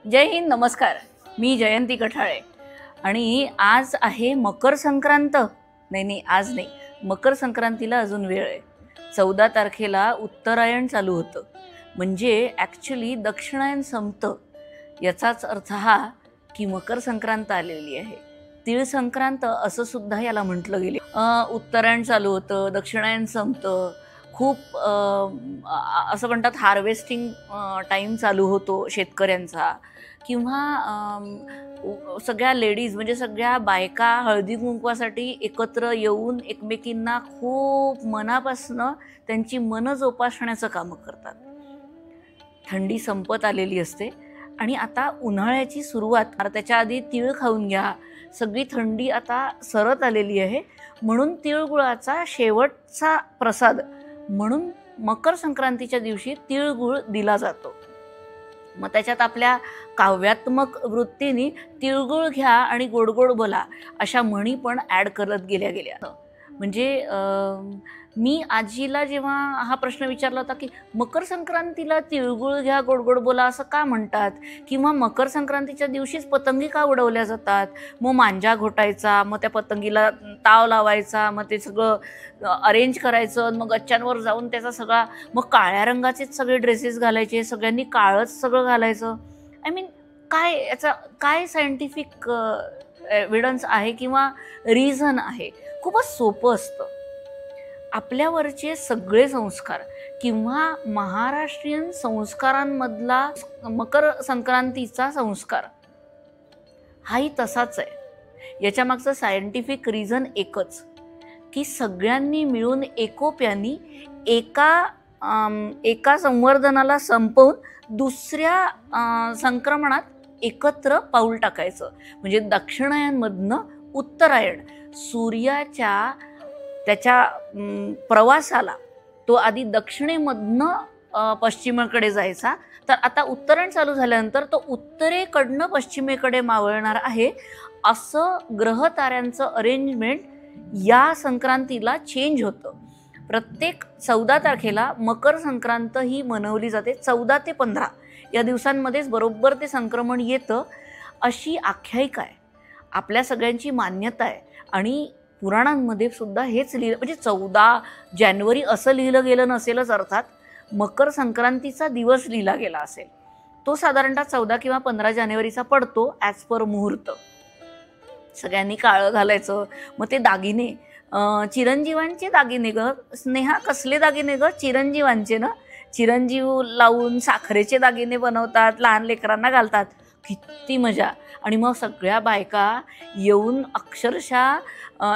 जय हिंद, नमस्कार. मी जयंती कठाळे आणि आज आहे मकर संक्रांत. नाही, आज नाही. मकर संक्रांतीला अजून वेळ आहे. 14 तारखेला उत्तरायण चालू होतं. म्हणजे ॲक्च्युली दक्षिणायन संपतं. याचाच अर्थ हा की मकर संक्रांत आलेली आहे. तीळ संक्रांत असं सुद्धा याला म्हटलं गेले. उत्तरायण चालू होतं, दक्षिणायन संपतं. खूप असं म्हणतात हार्वेस्टिंग टाईम चालू होतो शेतकऱ्यांचा. किंवा सगळ्या लेडीज म्हणजे सगळ्या बायका हळदी कुंकवासाठी एकत्र येऊन एकमेकींना खूप मनापासनं त्यांची मनं जोपासण्याचं कामं करतात. थंडी संपत आलेली असते आणि आता उन्हाळ्याची सुरुवात. त्याच्या आधी तीळ खाऊन घ्या. सगळी थंडी आता सरत आलेली आहे. म्हणून तिळगुळाचा शेवटचा प्रसाद म्हणून मकर संक्रांतीच्या दिवशी तिळगुळ दिला जातो. मग त्याच्यात आपल्या काव्यात्मक वृत्तीने तिळगुळ घ्या आणि गोड गोड बोला अशा म्हणी पण ॲड करत गेल्या. म्हणजे मी आजीला जेव्हा हा प्रश्न विचारला होता की मकर संक्रांतीला तिळगुळ घ्या गोड गोड बोला असं का म्हणतात, किंवा मकर संक्रांतीच्या दिवशीच पतंगी का उडवल्या जातात, मग मांजा घोटायचा, मग त्या पतंगीला ताव लावायचा, मग ते सगळं अरेंज करायचं, मग गच्च्यांवर जाऊन त्याचा सगळा, मग काळ्या रंगाचेच सगळे ड्रेसेस घालायचे, सगळ्यांनी काळंच सगळं घालायचं. आय मीन काय याचा काय सायंटिफिक एव्हिडन्स आहे किंवा रिझन आहे? खूपच सोपं असतं. आपल्यावरचे सगळे संस्कार किंवा महाराष्ट्रीयन संस्कारांमधला मकर संक्रांतीचा संस्कार हाही तसाच आहे. याच्या मागचं सायंटिफिक रिझन एकच की सगळ्यांनी मिळून एकोप्यानी एका संवर्धनाला संपवून दुसऱ्या संक्रमणात एकत्र पाऊल टाकायचं. म्हणजे दक्षिणायनमधनं उत्तरायण, सूर्याच्या त्याच्या प्रवासाला तो आधी दक्षिणेमधनं पश्चिमेकडे जायचा, तर आता उत्तरायण चालू झाल्यानंतर तो उत्तरेकडनं पश्चिमेकडे मावळणार आहे. असं ग्रहताऱ्यांचं अरेंजमेंट या संक्रांतीला चेंज होतं. प्रत्येक 14 तारखेला मकर संक्रांत ही मनवली जाते. 14 ते 15 या दिवसांमध्येच बरोबर ते संक्रमण येतं अशी आख्यायिका आहे. आपल्या सगळ्यांची मान्यता आहे आणि पुराणांमध्ये सुद्धा हेच लिहिलं. म्हणजे 14 जानेवारी असं लिहिलं गेलं नसेलच, अर्थात मकर संक्रांतीचा दिवस लिहिला गेला असेल. तो साधारणतः 14 किंवा 15 जानेवारीचा पडतो ॲज पर मुहूर्त. सगळ्यांनी काळं घालायचं. मग ते दागिने, चिरंजीवांचे दागिने ग स्नेहा, कसले दागिने ग? चिरंजीवांचे ना. चिरंजीव लावून साखरेचे दागिने बनवतात, लहान लेकरांना घालतात. किती मजा. आणि मग सगळ्या बायका येऊन अक्षरशः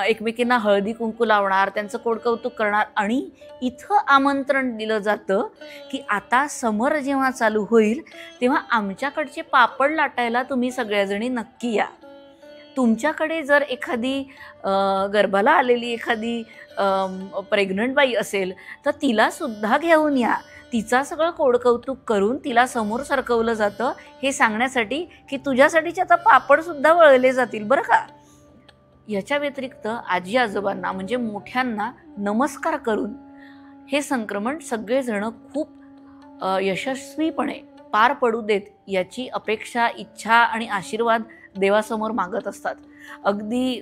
एकमेकींना हळदी कुंकू लावणार, त्यांचं कोडकौतुक करणार. आणि इथं आमंत्रण दिलं जातं की आता समर जेव्हा चालू होईल तेव्हा आमच्याकडचे पापड लाटायला तुम्ही सगळ्याजणी नक्की या. तुमच्याकडे जर एखादी गर्भाला आलेली एखादी प्रेग्नंट बाई असेल तर तिलासुद्धा घेऊन या. तिचा सगळं कोडकौतुक करून तिला समोर सरकवलं जातं हे सांगण्यासाठी की तुझ्यासाठीचे आता पापडसुद्धा वळले जातील बरं का. याच्या व्यतिरिक्त आजी आजोबांना म्हणजे मोठ्यांना नमस्कार करून हे संक्रमण सगळेजण खूप यशस्वीपणे पार पडू देत याची अपेक्षा, इच्छा आणि आशीर्वाद देवासमोर मागत असतात. अगदी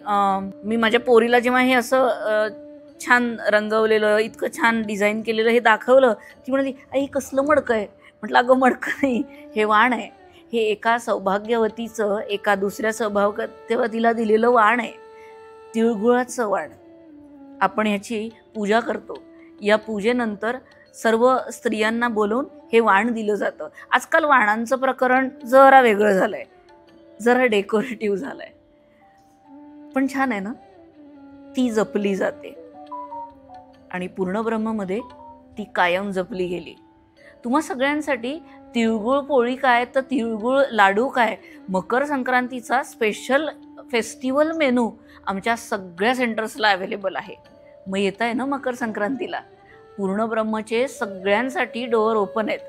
मी माझ्या पोरीला जेव्हा हे असं छान रंगवलेलं, इतकं छान डिझाईन केलेलं हे दाखवलं, ती म्हणाली आई कसलं मडकं आहे. म्हटलं अगं मडकं नाही, हे वाण आहे. हे एका सौभाग्यवतीचं एका दुसऱ्या सौभाग्यवतीला दिलेलं वाण आहे, तिळगुळाचं वाण. आपण ह्याची पूजा करतो. या पूजेनंतर सर्व स्त्रियांना बोलवून हे वाण दिलं जातं. आजकाल वाणांचं प्रकरण जरा वेगळं झालं आहे, जरा डेकोरेटिव्ह झालं आहे, पण छान आहे ना. ती जपली जाते आणि पूर्णब्रह्ममध्ये ती कायम जपली गेली. तुम्हा सगळ्यांसाठी तिळगुळ पोळी काय तर तिळगुळ लाडू काय, मकर संक्रांतीचा स्पेशल फेस्टिवल मेनू आमच्या सगळ्या सेंटर्सला अवेलेबल आहे. मग येत आहे ना मकर संक्रांतीला. पूर्णब्रह्मचे सगळ्यांसाठी डोअर ओपन आहेत,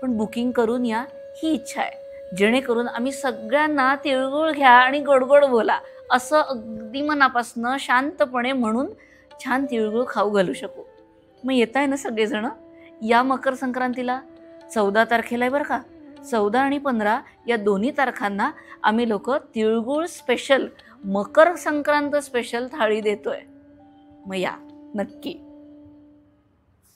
पण बुकिंग करून या ही इच्छा आहे, जेणेकरून आम्ही सगळ्यांना तिळगुळ घ्या आणि गोडगोड बोला असं अगदी मनापासनं शांतपणे म्हणून छान तिळगुळ खाऊ घालू शकू. मग येत आहे ना सगळेजण या मकर संक्रांतीला. 14 तारखेला आहे बरं का. 14 आणि 15 या दोन्ही तारखांना आम्ही लोक तिळगुळ स्पेशल, मकर संक्रांत स्पेशल थाळी देतोय. मग या नक्की.